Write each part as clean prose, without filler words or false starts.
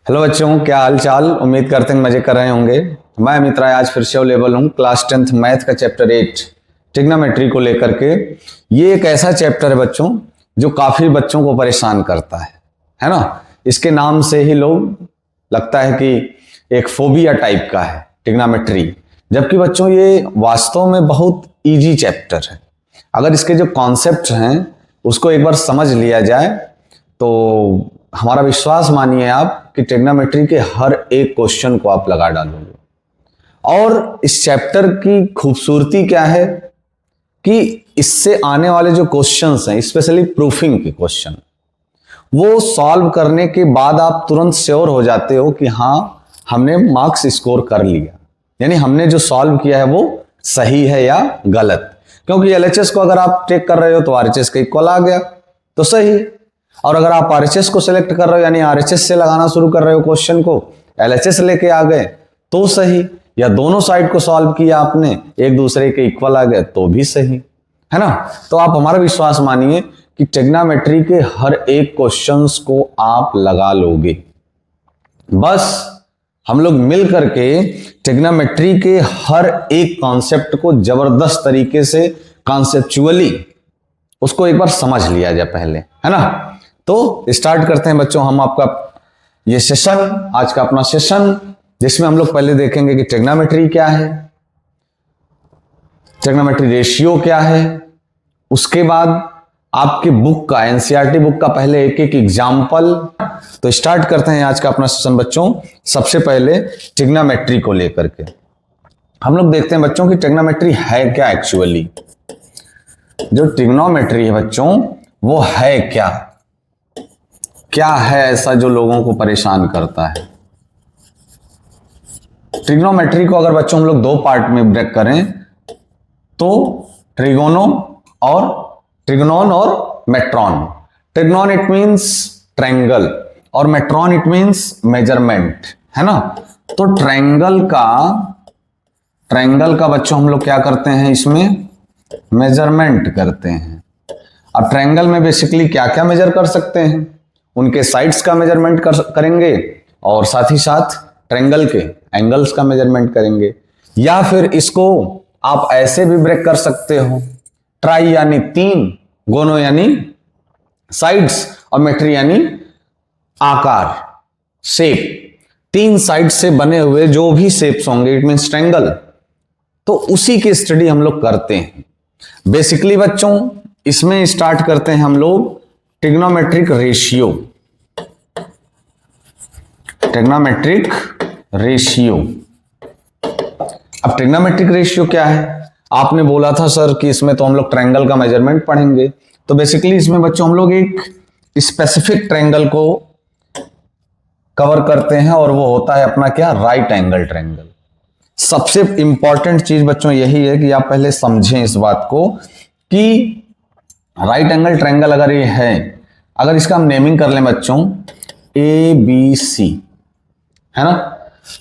Hello बच्चों, क्या हाल चाल। उम्मीद करते हैं मजे कर रहे होंगे। मैं अमित राय आज फिर से अवेलेबल हूँ क्लास 10th मैथ का चैप्टर 8 ट्रिग्नोमेट्री को लेकर के। ये एक ऐसा चैप्टर है बच्चों जो काफी बच्चों को परेशान करता है ना। इसके नाम से ही लोग लगता है कि एक फोबिया टाइप का है ट्रिग्नोमेट्री, जबकि बच्चों ये वास्तव में बहुत इजी चैप्टर है। अगर इसके जो कॉन्सेप्ट हैं उसको एक बार समझ लिया जाए तो हमारा विश्वास मानिए आप कि ट्रिग्नोमेट्री के हर एक क्वेश्चन को आप लगा डालोगे। और इस चैप्टर की खूबसूरती क्या है कि इससे आने वाले जो क्वेश्चंस हैं, स्पेशली प्रूफिंग के क्वेश्चन, वो सॉल्व करने के बाद आप तुरंत श्योर हो जाते हो कि हाँ, हमने मार्क्स स्कोर कर लिया, यानी हमने जो सॉल्व किया है वो सही है या गलत। क्योंकि एलएचएस को अगर आप चेक कर रहे हो तो आरएचएस का इक्वल आ गया तो सही, और अगर आप आरएचएस को सिलेक्ट कर रहे हो यानी आरएचएस से लगाना शुरू कर रहे हो क्वेश्चन को, एलएचएस लेके आ गए तो सही, या दोनों साइड को सॉल्व किया आपने एक दूसरे के इक्वल आ गए तो भी सही, है ना। तो आप हमारा विश्वास मानिए कि ट्रिग्नोमेट्री के हर एक क्वेश्चंस को आप लगा लोगे। बस हम लोग मिल करके ट्रिग्नोमेट्री के हर एक कॉन्सेप्ट को जबरदस्त तरीके से कॉन्सेप्चुअली उसको एक बार समझ लिया जाए पहले, है ना। तो स्टार्ट करते हैं बच्चों हम आपका ये सेशन, आज का अपना सेशन, जिसमें हम लोग पहले देखेंगे कि ट्रिग्नोमेट्री क्या है, ट्रिग्नोमेट्री रेशियो क्या है। उसके बाद आपकी बुक का, एनसीईआरटी बुक का पहले एक एक एग्जाम्पल। तो स्टार्ट करते हैं आज का अपना सेशन बच्चों। सबसे पहले ट्रिग्नोमेट्री को लेकर के हम लोग देखते हैं बच्चों कि ट्रिग्नोमेट्री है क्या एक्चुअली। जो ट्रिग्नोमेट्री है बच्चों वो है क्या, क्या है ऐसा जो लोगों को परेशान करता है। ट्रिग्नोमेट्री को अगर बच्चों हम लोग दो पार्ट में ब्रेक करें तो ट्रिगोन और मेट्रॉन। ट्रिगोन इट मींस ट्रायंगल और मेट्रॉन इट मींस मेजरमेंट, है ना। तो ट्रायंगल का बच्चों हम लोग क्या करते हैं, इसमें मेजरमेंट करते हैं। अब ट्रायंगल में बेसिकली क्या क्या मेजर कर सकते हैं, उनके साइड्स का मेजरमेंट करेंगे और साथ ही साथ ट्रायंगल के एंगल्स का मेजरमेंट करेंगे। या फिर इसको आप ऐसे भी ब्रेक कर सकते हो, ट्राई यानी तीन, गोनो यानी साइड्स और मेट्री यानी आकार, शेप। तीन साइड से बने हुए जो भी शेप्स होंगे इट मींस ट्रायंगल, तो उसी की स्टडी हम लोग करते हैं बेसिकली बच्चों। इसमें स्टार्ट करते हैं हम लोग ट्रिग्नोमेट्रिक रेशियो। ट्रिग्नोमेट्रिक रेशियो, अब ट्रिग्नोमेट्रिक रेशियो क्या है। आपने बोला था सर कि इसमें तो हम लोग ट्रायंगल का मेजरमेंट पढ़ेंगे, तो बेसिकली इसमें बच्चों हम लोग एक स्पेसिफिक ट्रायंगल को कवर करते हैं और वो होता है अपना क्या, राइट एंगल ट्रायंगल। सबसे इंपॉर्टेंट चीज बच्चों यही है कि आप पहले समझें इस बात को कि राइट एंगल ट्रायंगल अगर ये है, अगर इसका हम नेमिंग कर लें बच्चों ABC, है ना,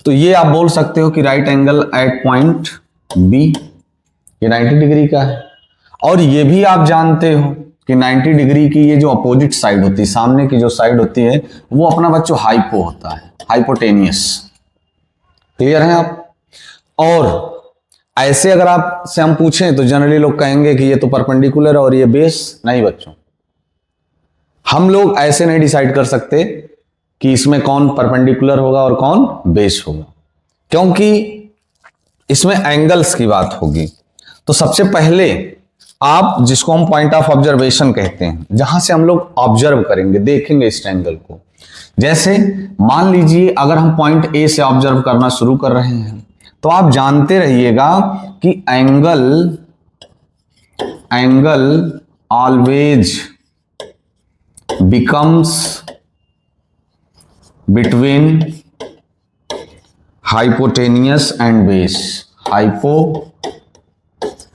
तो ये आप बोल सकते हो कि right angle at point B ये 90 डिग्री का है। और ये भी आप जानते हो कि 90 डिग्री की ये जो अपोजिट साइड होती है, सामने की जो साइड होती है, वो अपना बच्चों हाइपो होता है, हाइपोटेनियस। क्लियर है आप। और ऐसे अगर आप से हम पूछें तो जनरली लोग कहेंगे कि ये तो परपेंडिकुलर और ये बेस। नहीं बच्चों, हम लोग ऐसे नहीं डिसाइड कर सकते कि इसमें कौन परपेंडिकुलर होगा और कौन बेस होगा, क्योंकि इसमें एंगल्स की बात होगी। तो सबसे पहले आप जिसको हम पॉइंट ऑफ ऑब्जर्वेशन कहते हैं, जहां से हम लोग ऑब्जर्व करेंगे, देखेंगे इस ट्रायंगल को। जैसे मान लीजिए अगर हम पॉइंट ए से ऑब्जर्व करना शुरू कर रहे हैं तो आप जानते रहिएगा कि angle always becomes between hypotenuse and base, hypo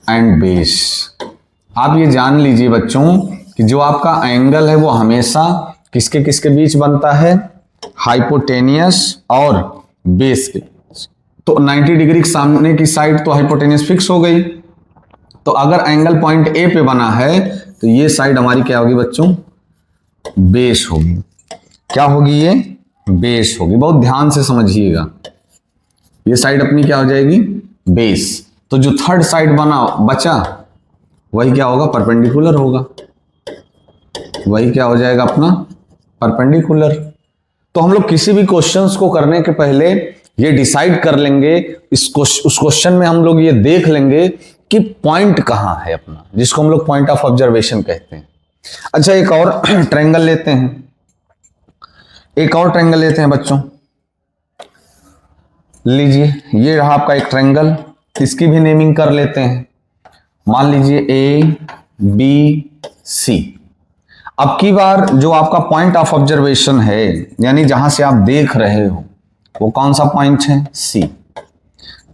and base. आप ये जान लीजिए बच्चों कि जो आपका एंगल है वो हमेशा किसके किसके बीच बनता है, हाइपोटेनियस और बेस के। तो 90 डिग्री के सामने की साइड तो हाइपोटेनियस फिक्स हो गई, तो अगर एंगल पॉइंट ए पे बना है तो ये साइड हमारी क्या होगी बच्चों, बेस होगी। क्या होगी ये, बेस होगी। बहुत ध्यान से समझिएगा, ये साइड अपनी क्या हो जाएगी, बेस। तो जो थर्ड साइड बचा वही क्या होगा, परपेंडिकुलर होगा, वही क्या हो जाएगा अपना, परपेंडिकुलर। तो हम लोग किसी भी क्वेश्चंस को करने के पहले ये डिसाइड कर लेंगे, उस क्वेश्चन में हम लोग ये देख लेंगे कि पॉइंट कहां है अपना, जिसको हम लोग पॉइंट ऑफ ऑब्जर्वेशन कहते हैं। अच्छा, एक और ट्रायंगल लेते हैं, एक और ट्रायंगल लेते हैं बच्चों। लीजिए, ये रहा आपका एक ट्रायंगल, इसकी भी नेमिंग कर लेते हैं। मान लीजिए ए बी सी। अब की बार जो आपका पॉइंट ऑफ ऑब्जर्वेशन है, यानी जहां से आप देख रहे हो, वो कौन सा पॉइंट है, सी।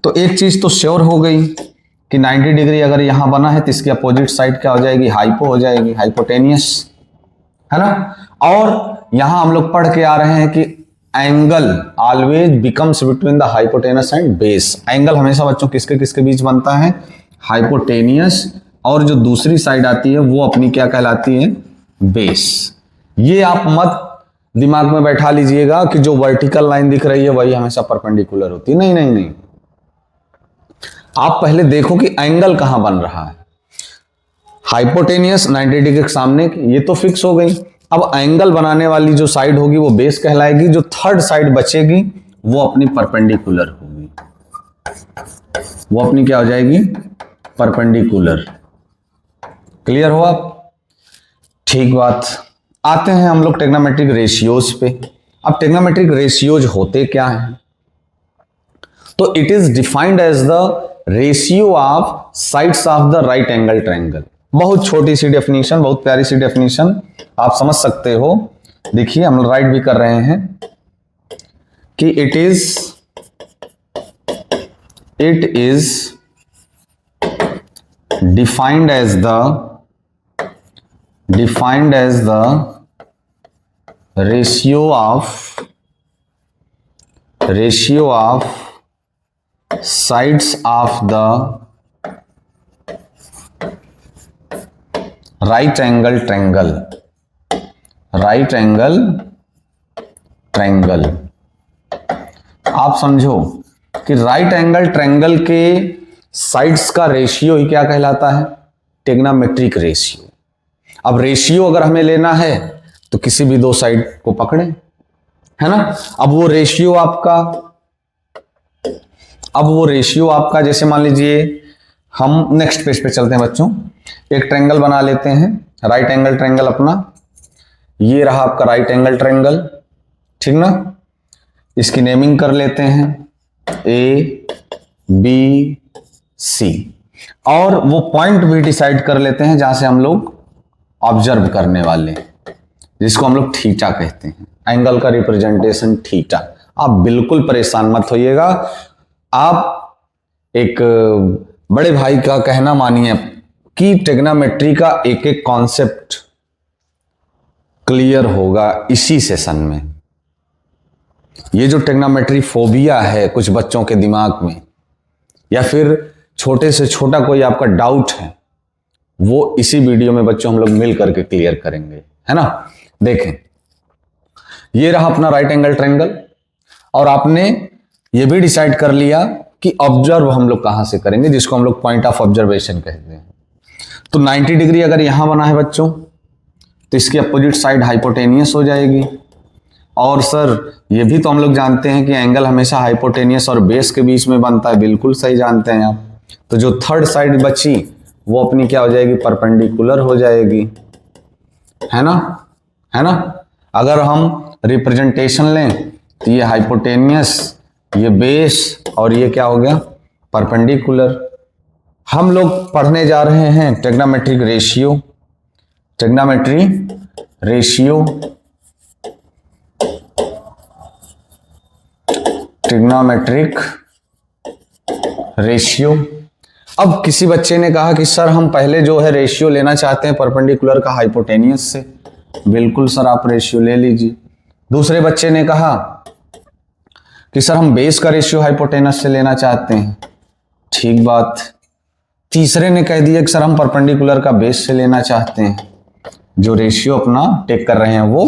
तो एक चीज तो श्योर हो गई कि 90 डिग्री अगर यहां बना है तो इसकी अपोजिट साइड क्या हो जाएगी, हाइपो हो जाएगी, हाइपोटेनियस, है ना। और यहां हम लोग पढ़ के आ रहे हैं कि angle always becomes between the hypotenuse and base. Angle हमेशा बच्चों किसके किसके बीच बनता है, हाइपोटेनियस, और जो दूसरी साइड आती है वो अपनी क्या कहलाती है, बेस। ये आप मत दिमाग में बैठा लीजिएगा कि जो वर्टिकल लाइन दिख रही है वही हमेशा परपेंडिकुलर होती है, नहीं नहीं नहीं। आप पहले देखो कि एंगल कहां बन रहा है। हाइपोटेनियस 90 डिग्री के सामने, ये तो फिक्स हो गई। अब एंगल बनाने वाली जो साइड होगी वो बेस कहलाएगी, जो थर्ड साइड बचेगी वो अपनी परपेंडिकुलर होगी, वो अपनी क्या हो जाएगी, परपेंडिकुलर। क्लियर हो आप, ठीक बात। आते हैं हम लोग ट्रिग्नोमेट्रिक रेशियोज पे। अब ट्रिग्नोमेट्रिक रेशियोज होते क्या हैं, तो it is defined as the ratio of sides of the right angle triangle. बहुत छोटी सी डेफिनेशन, बहुत प्यारी सी डेफिनेशन, आप समझ सकते हो। देखिए हम राइट भी कर रहे हैं कि it is defined as the ratio of sides of the right angle triangle। आप समझो कि राइट एंगल ट्रायंगल के साइड्स का रेशियो ही क्या कहलाता है, ट्रिग्नोमेट्रिक रेशियो। अब रेशियो अगर हमें लेना है तो किसी भी दो साइड को पकड़े, है ना। अब वो रेशियो आपका जैसे मान लीजिए, हम नेक्स्ट पेज पे चलते हैं बच्चों। एक ट्रायंगल बना लेते हैं, राइट एंगल ट्रायंगल अपना, ये रहा आपका राइट एंगल ट्रायंगल, ठीक ना। इसकी नेमिंग कर लेते हैं ए बी सी, और वो पॉइंट भी डिसाइड कर लेते हैं जहां से हम लोग ऑब्जर्व करने वाले, जिसको हम लोग थीटा कहते हैं, एंगल का रिप्रेजेंटेशन थीटा। आप बिल्कुल परेशान मत होइएगा, आप एक बड़े भाई का कहना मानिए कि ट्रिग्नोमेट्री का एक एक कॉन्सेप्ट क्लियर होगा इसी सेशन में। ये जो ट्रिग्नोमेट्री फोबिया है कुछ बच्चों के दिमाग में, या फिर छोटे से छोटा कोई आपका डाउट है, वो इसी वीडियो में बच्चों हम लोग मिल करके क्लियर करेंगे, है ना। देखें, ये रहा अपना राइट एंगल ट्रायंगल, और आपने ये भी डिसाइड कर लिया कि ऑब्जर्व हम लोग कहां से करेंगे, जिसको हम लोग पॉइंट ऑफ ऑब्जर्वेशन कहते हैं। तो 90 डिग्री अगर यहां बना है बच्चों, तो इसकी अपोजिट साइड हाइपोटेनियस हो जाएगी। और सर ये भी तो हम लोग जानते हैं कि एंगल हमेशा हाइपोटेनियस और बेस के बीच में बनता है, बिल्कुल सही जानते हैं आप। तो जो थर्ड साइड बची वो अपनी क्या हो जाएगी, परपेंडिकुलर हो जाएगी, है ना, है ना। अगर हम रिप्रेजेंटेशन लें तो ये हाइपोटेनियस, ये बेस, और ये क्या हो गया, परपेंडिकुलर। हम लोग पढ़ने जा रहे हैं ट्रिग्नोमेट्रिक रेशियो। अब किसी बच्चे ने कहा कि सर हम पहले जो है रेशियो लेना चाहते हैं परपेंडिकुलर का हाइपोटेनियस से। बिल्कुल सर, आप रेशियो ले लीजिए। दूसरे बच्चे ने कहा कि सर हम बेस का रेशियो हाइपोटेनस से लेना चाहते हैं, ठीक बात। तीसरे ने कह दिया कि सर हम परपेंडिकुलर का बेस से लेना चाहते हैं, जो रेशियो अपना टेक कर रहे हैं वो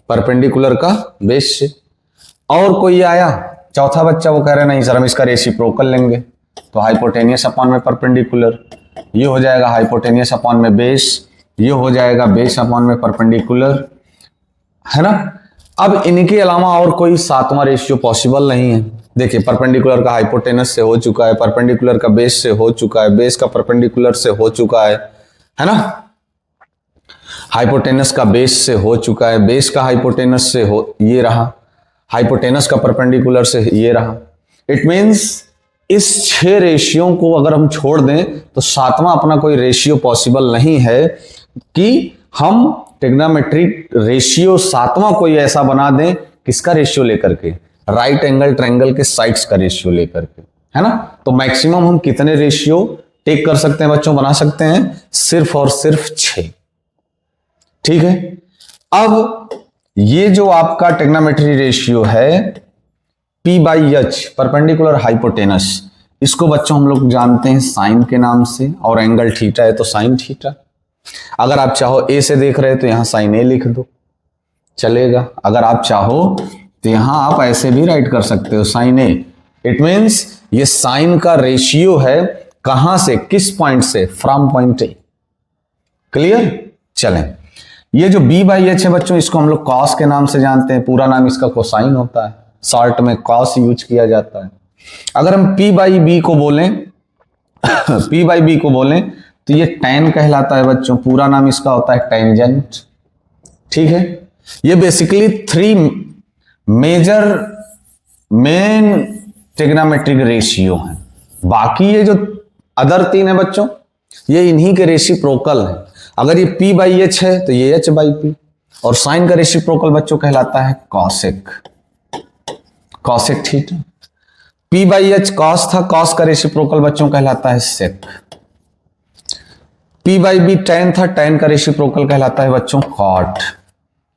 परपेंडिकुलर का बेस से। और कोई आया चौथा बच्चा, वो कह रहे नहीं सर हम इसका रेसिप्रोकल लेंगे, तो हाइपोटेनियस अपॉन में परपेंडिकुलर, ये हो जाएगा हाइपोटेनियस अपॉन में बेस, ये हो जाएगा बेस अपॉन में परपेंडिकुलर, है ना। अब इनके अलावा और कोई सातवां रेशियो पॉसिबल नहीं है। देखिए परपेंडिकुलर का हाइपोटेनस से हो चुका है, परपेंडिकुलर का बेस से हो चुका है, बेस का परपेंडिकुलर से हो चुका है ना। हाइपोटेनस का बेस से हो चुका है, बेस का हाइपोटेनस से हो, ये रहा, हाइपोटेनस का परपेंडिकुलर से ये रहा। इट मींस इस 6 रेशियो को अगर हम छोड़ दें तो सातवां अपना कोई रेशियो पॉसिबल नहीं है कि हम ट्रिग्नोमेट्रिक रेशियो सातवां कोई ऐसा बना दें, किसका रेशियो लेकर के, राइट एंगल ट्रायंगल के साइड्स का रेशियो लेकर के, है ना। तो मैक्सिमम हम कितने रेशियो टेक कर सकते हैं बच्चों, बना सकते हैं, सिर्फ और सिर्फ 6। ठीक है। अब ये जो आपका ट्रिग्नोमेट्री रेशियो है P/H परपेंडिकुलर हाइपोटेनस, इसको बच्चों हम लोग जानते हैं साइन के नाम से, और एंगल थीटा है तो साइन थीटा। अगर आप चाहो ए से देख रहे हो तो यहां साइन ए लिख दो, चलेगा। अगर आप चाहो तो यहां आप ऐसे भी राइट कर सकते हो साइन ए। इट मींस ये साइन का रेशियो है, कहां से, किस पॉइंट से, फ्रॉम पॉइंट ए। क्लियर। चलें, ये जो B/H है बच्चों, इसको हम लोग कॉस के नाम से जानते हैं, पूरा नाम इसका कोसाइन होता है, शॉर्ट में कॉस यूज किया जाता है। अगर हम P/B को बोलें P/B को बोलें तो ये टैन कहलाता है बच्चों, पूरा नाम इसका होता है टेंजेंट। ठीक है। ये बेसिकली 3 मेन ट्रिग्नोमेट्रिक रेशियो हैं। बाकी ये जो अदर 3 है बच्चों, ये इन्हीं के रेसिप्रोकल है। अगर ये P/H है तो ये H/P, और साइन का रेसिप्रोकल बच्चों कहलाता है cosec, cosec theta. P/H cos था, कॉस का रेसिप्रोकल बच्चों कहलाता है सेक। P/B टैन था, टैन का रेसिप्रोकल कहलाता है बच्चों कॉट।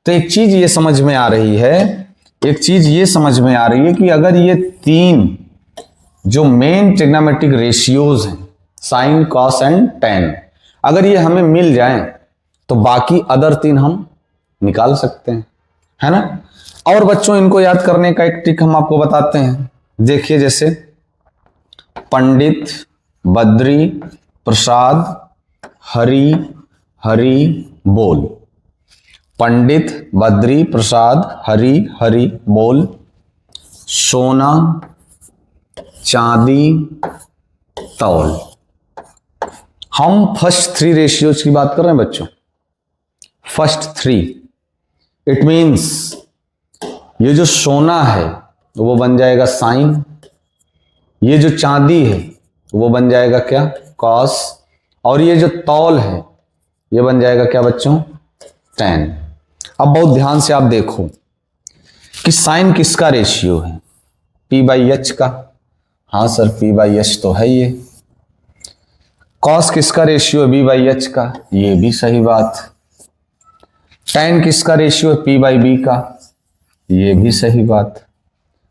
तो एक चीज ये समझ में आ रही है, एक चीज ये समझ में आ रही है कि अगर ये 3 जो मेन ट्रिग्नोमेट्रिक रेशियोज हैं, साइन कॉस एंड टैन, अगर ये हमें मिल जाएं तो बाकी अदर 3 हम निकाल सकते हैं, है ना। और बच्चों इनको याद करने का एक ट्रिक हम आपको बताते हैं। देखिए जैसे पंडित, बद्री, प्रसाद, हरि, हरि बोल। पंडित, बद्री, प्रसाद, हरि, हरि बोल। सोना, चांदी, तौल। हम फर्स्ट 3 रेशियोज की बात कर रहे हैं बच्चों, फर्स्ट 3। इट मींस ये जो सोना है तो वो बन जाएगा साइन, ये जो चांदी है वो बन जाएगा क्या, कॉस, और ये जो तौल है ये बन जाएगा क्या बच्चों, टैन। अब बहुत ध्यान से आप देखो कि साइन किसका रेशियो है, P/H का। हाँ सर P/H तो है ये। कॉस किसका रेशियो है, B/H का, ये भी सही बात। टैन किसका रेशियो है, P/B का, ये भी सही बात।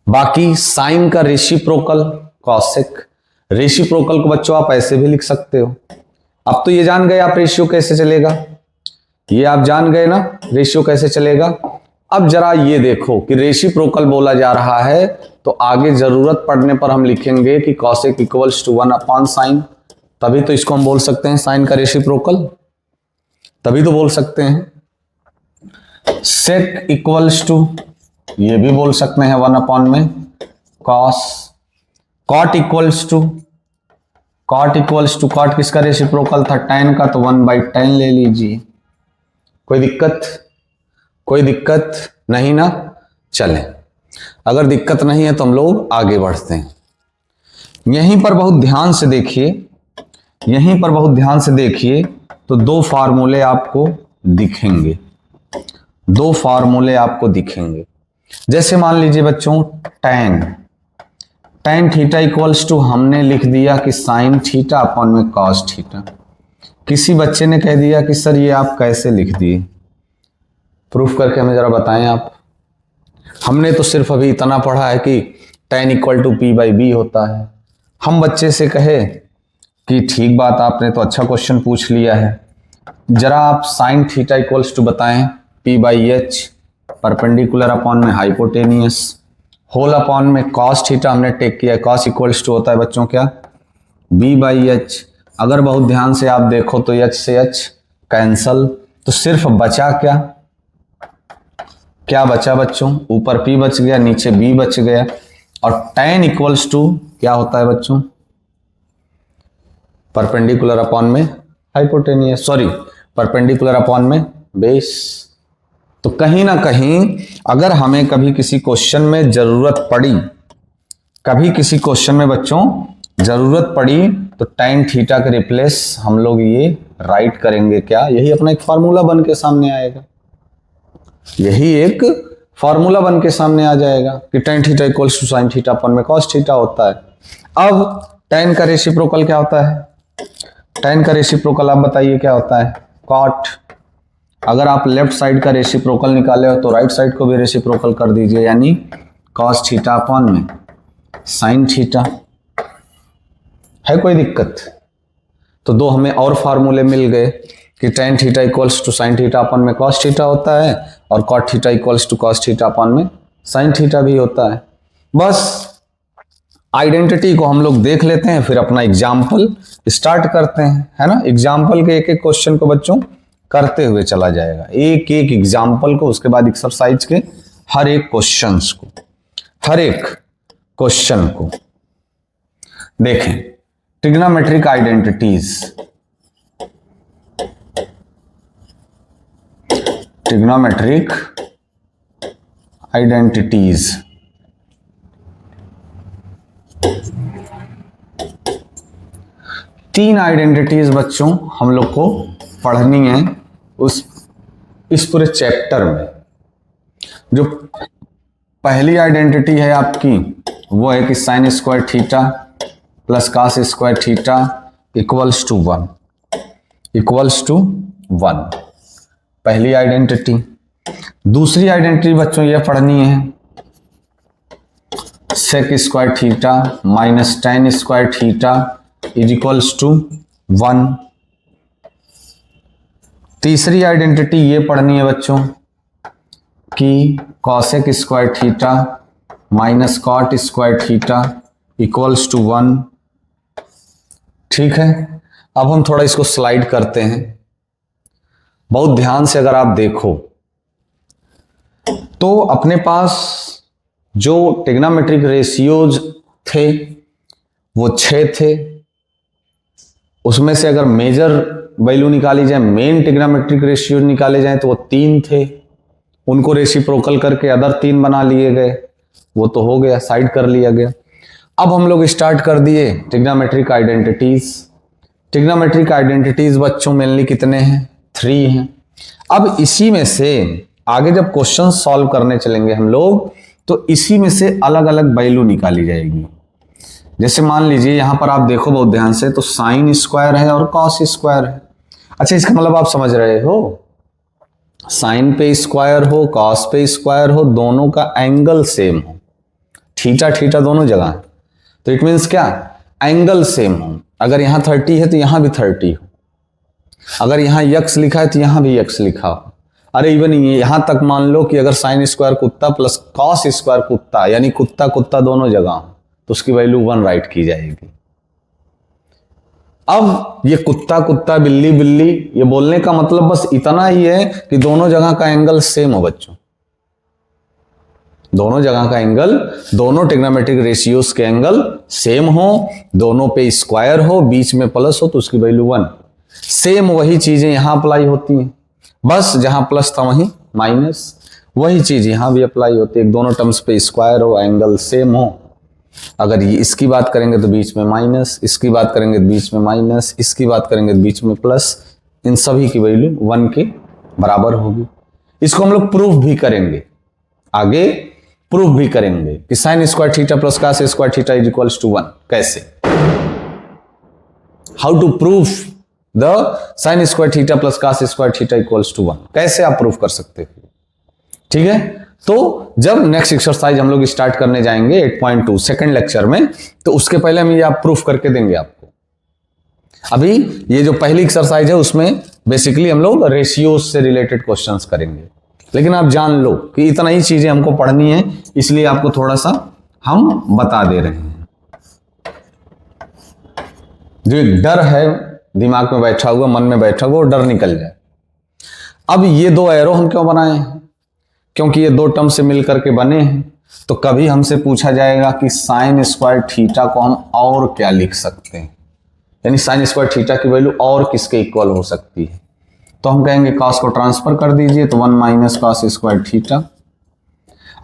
बाकी साइन का रेसिप्रोकल कॉसेक। रेसिप्रोकल को बच्चों आप ऐसे भी लिख सकते हो। अब तो ये जान गए आप रेशियो कैसे चलेगा, ये आप जान गए ना रेशियो कैसे चलेगा। अब जरा ये देखो कि रेसिप्रोकल बोला जा रहा है तो आगे जरूरत पड़ने पर हम लिखेंगे कि कॉसेक इक्वल्स टू 1/sin, तभी तो इसको हम बोल सकते हैं साइन का रेसिप्रोकल, तभी तो बोल सकते हैं। सेक इक्वल्स टू, ये भी बोल सकते हैं 1 में cos. Cot equals to, cot किसका रेसिप्रोकल था, टैन का, तो 1/tan ले लीजिए। कोई दिक्कत, कोई दिक्कत नहीं ना। चले, अगर दिक्कत नहीं है तो हम लोग आगे बढ़ते हैं। यहीं पर बहुत ध्यान से देखिए, यहीं पर बहुत ध्यान से देखिए तो 2 फार्मूले आपको दिखेंगे, 2 फार्मूले आपको दिखेंगे। जैसे मान लीजिए बच्चों टैन थीटा इक्वल्स टू, हमने लिख दिया कि साइन थीटा अपॉन में कॉस थीटा। किसी बच्चे ने कह दिया कि सर ये आप कैसे लिख दिए, प्रूफ करके हमें जरा बताएं आप। हमने तो सिर्फ अभी इतना पढ़ा है कि टैन इक्वल टू P/B होता है। हम बच्चे से कहे कि ठीक बात, आपने तो अच्छा क्वेश्चन पूछ लिया है, जरा आप साइन थीटा इक्वल्स टू बताएं P/H परपेंडिकुलर अपॉन में हाइपोटेनियस, होल अपॉन में कॉस थीटा हमने टेक किया, कॉस इक्वल्स टू होता है बच्चों क्या, बी बाई एच। अगर बहुत ध्यान से आप देखो तो एच से एच कैंसल, तो सिर्फ बचा क्या, क्या बचा बच्चों, ऊपर पी बच गया, नीचे बी बच गया, और tan इक्वल्स टू क्या होता है बच्चों, परपेंडिकुलर अपॉन में हाइपोटेनियस, सॉरी परपेंडिकुलर अपॉन में बेस। तो कहीं ना कहीं अगर हमें कभी किसी क्वेश्चन में जरूरत पड़ी, कभी किसी क्वेश्चन में बच्चों जरूरत पड़ी, तो tan थीटा के रिप्लेस हम लोग ये राइट करेंगे क्या, यही अपना एक फॉर्मूला बन के सामने आएगा, यही एक फॉर्मूला बन के सामने आ जाएगा कि tan theta equals to sine theta upon में कॉस थीटा होता है। अब tan का रेसिप्रोकल क्या होता है, tan का रेसिप्रोकल आप बताइए क्या होता है, कॉट। अगर आप लेफ्ट साइड का रेसिप्रोकल निकाले हो तो राइट साइड को भी रेसिप्रोकल कर दीजिए, यानी कॉस थीटा अपॉन में साइन थीटा। है कोई दिक्कत? तो दो हमें और फार्मूले मिल गए कि tan theta equals to sine theta upon में कॉस थीटा होता है, और cot theta equals to cos theta upon में साइन थीटा भी होता है। बस आइडेंटिटी को हम लोग देख लेते हैं, फिर अपना एग्जाम्पल स्टार्ट करते हैं, है ना। एग्जाम्पल के एक एक क्वेश्चन को बच्चों करते हुए चला जाएगा, एक एक एग्जाम्पल को, उसके बाद एक्सरसाइज के हर एक क्वेश्चंस को, हर एक क्वेश्चन को देखें। ट्रिग्नोमेट्रिक आइडेंटिटीज, ट्रिग्नोमेट्रिक आइडेंटिटीज, तीन आइडेंटिटीज बच्चों हम लोग को पढ़नी है इस पूरे चैप्टर में। जो पहली आइडेंटिटी है आपकी वो है कि sine square theta plus cos square theta equals to 1, equals to 1, पहली आइडेंटिटी। दूसरी आइडेंटिटी बच्चों ये पढ़नी है sec square theta minus tan square theta is equals to 1। तीसरी आइडेंटिटी ये पढ़नी है बच्चों कि cosec square theta minus cot square theta equals to 1। ठीक है, अब हम थोड़ा इसको स्लाइड करते हैं। बहुत ध्यान से अगर आप देखो तो अपने पास जो ट्रिग्नोमेट्रिक रेशियोज थे वो 6 थे। उसमें से अगर मेजर वैल्यू निकाली जाए, मेन ट्रिग्नोमेट्रिक रेशियो निकाले जाए तो वो 3 थे, उनको रेसिप्रोकल करके अदर 3 बना लिए गए, वो तो हो गया, साइड कर लिया गया। अब हम लोग स्टार्ट कर दिए ट्रिग्नोमेट्रिक आइडेंटिटीज। ट्रिग्नोमेट्रिक आइडेंटिटीज बच्चों मेनली कितने हैं, 3 हैं। अब इसी में से आगे जब क्वेश्चन सॉल्व करने चलेंगे हम लोग तो इसी में से अलग अलग वैल्यू निकाली जाएगी। जैसे मान लीजिए यहां पर आप देखो बहुत ध्यान से, तो साइन स्क्वायर है और कॉस स्क्वायर है। अच्छा, इसका मतलब आप समझ रहे हो, साइन पे स्क्वायर हो कॉस पे स्क्वायर हो, दोनों का एंगल सेम हो, थीटा थीटा दोनों जगह है, तो इट मीन्स क्या, एंगल सेम हो। अगर यहां 30 है तो यहां भी 30 हो, अगर यहां यक्स लिखा है तो यहां भी यक्स लिखा हो। अरे इवन यहां तक मान लो कि अगर साइन स्क्वायर कुत्ता प्लस कॉस स्क्वायर कुत्ता, यानी कुत्ता कुत्ता दोनों जगह हो, तो उसकी वैल्यू 1 राइट की जाएगी। अब ये कुत्ता कुत्ता बिल्ली बिल्ली, ये बोलने का मतलब बस इतना ही है कि दोनों जगह का एंगल सेम हो बच्चों, दोनों जगह का एंगल, दोनों ट्रिग्नोमेट्रिक रेशियोज के एंगल सेम हो, दोनों पे स्क्वायर हो, बीच में प्लस हो, तो उसकी वैल्यू 1। सेम वही चीजें यहां अप्लाई होती हैं, बस जहां प्लस था वहीं माइनस, वही चीज यहां भी अप्लाई होती है। दोनों टर्म्स पे स्क्वायर हो, एंगल सेम हो। अगर ये इसकी बात करेंगे तो बीच में माइनस, इसकी बात करेंगे तो बीच में माइनस, इसकी बात करेंगे तो बीच में प्लस, इन सभी की वैल्यू 1 के बराबर होगी। इसको हम लोग प्रूफ भी करेंगे, आगे प्रूफ भी करेंगे कि sine square theta plus cos square theta is equals to 1। कैसे, how to proof the sine square theta plus cos square theta equals to 1, कैसे आप प्रूफ कर सकते हो। ठीक है, तो जब नेक्स्ट एक्सरसाइज हम लोग स्टार्ट करने जाएंगे 8.2 सेकंड लेक्चर में, तो उसके पहले हम ये आप प्रूफ करके देंगे आपको। अभी ये जो पहली एक्सरसाइज है उसमें बेसिकली हम लोग रेशियोज से रिलेटेड क्वेश्चंस करेंगे। लेकिन आप जान लो कि इतना ही चीजें हमको पढ़नी है, इसलिए आपको थोड़ा सा हम बता दे रहे हैं। जो एक डर है दिमाग में बैठा हुआ, मन में बैठा हुआ, वो डर निकल जाए। अब ये दो एरो हम क्यों बनाए हैं? क्योंकि ये दो टर्म से मिलकर के बने हैं। तो कभी हमसे पूछा जाएगा कि साइन स्क्वायर थीटा को हम और क्या लिख सकते हैं, यानी साइन स्क्वायर थीटा की वैल्यू और किसके इक्वल हो सकती है। तो हम कहेंगे कॉस को ट्रांसफर कर दीजिए, तो 1 माइनस कॉस स्क्वायर थीटा।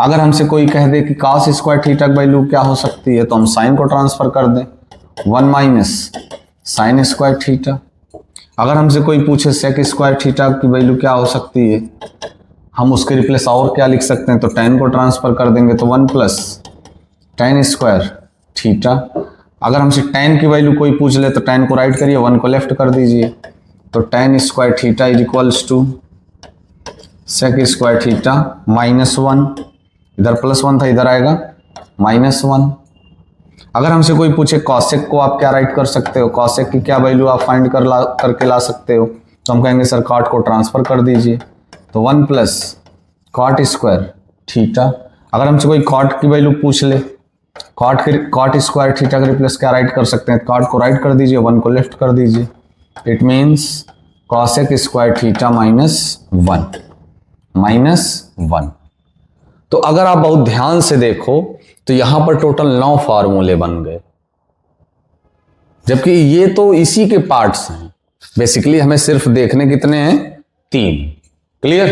अगर हमसे कोई कह दे कि कॉस स्क्वायर थीटा की वैल्यू क्या हो सकती है, तो हम साइन को ट्रांसफर कर दें, 1 माइनस साइन स्क्वायर थीटा। अगर हमसे कोई पूछे सेक स्क्वायर थीटा की वैल्यू क्या हो सकती है, हम उसके रिप्लेस और क्या लिख सकते हैं, तो tan को ट्रांसफर कर देंगे, तो 1 प्लस tan स्क्वायर थीटा। अगर हमसे tan की वैल्यू कोई पूछ ले तो tan को राइट करिए, 1 को लेफ्ट कर दीजिए, तो tan square theta is equals to sec square theta -1, इधर +1 था, इधर आएगा -1। अगर हमसे कोई पूछे कॉसेक को आप क्या राइट कर सकते हो, कॉसेक की क्या वैल्यू आप फाइंड करके ला सकते हो, तो हम कहेंगे सर कॉट को ट्रांसफर कर दीजिए, तो 1 प्लस कॉट स्क्वायर थीटा। अगर हमसे कोई कॉट की वैल्यू पूछ ले, कॉट स्क्वायर थीटा का रिप्लेस क्या राइट कर सकते हैं, कॉट को राइट कर दीजिए, 1 को लेफ्ट कर दीजिए, it means cosec square theta -1। तो अगर आप बहुत ध्यान से देखो तो यहां पर टोटल 9 फार्मूले बन गए, जबकि ये तो इसी के पार्ट्स हैं। बेसिकली हमें सिर्फ देखने कितने हैं, 3। क्लियर?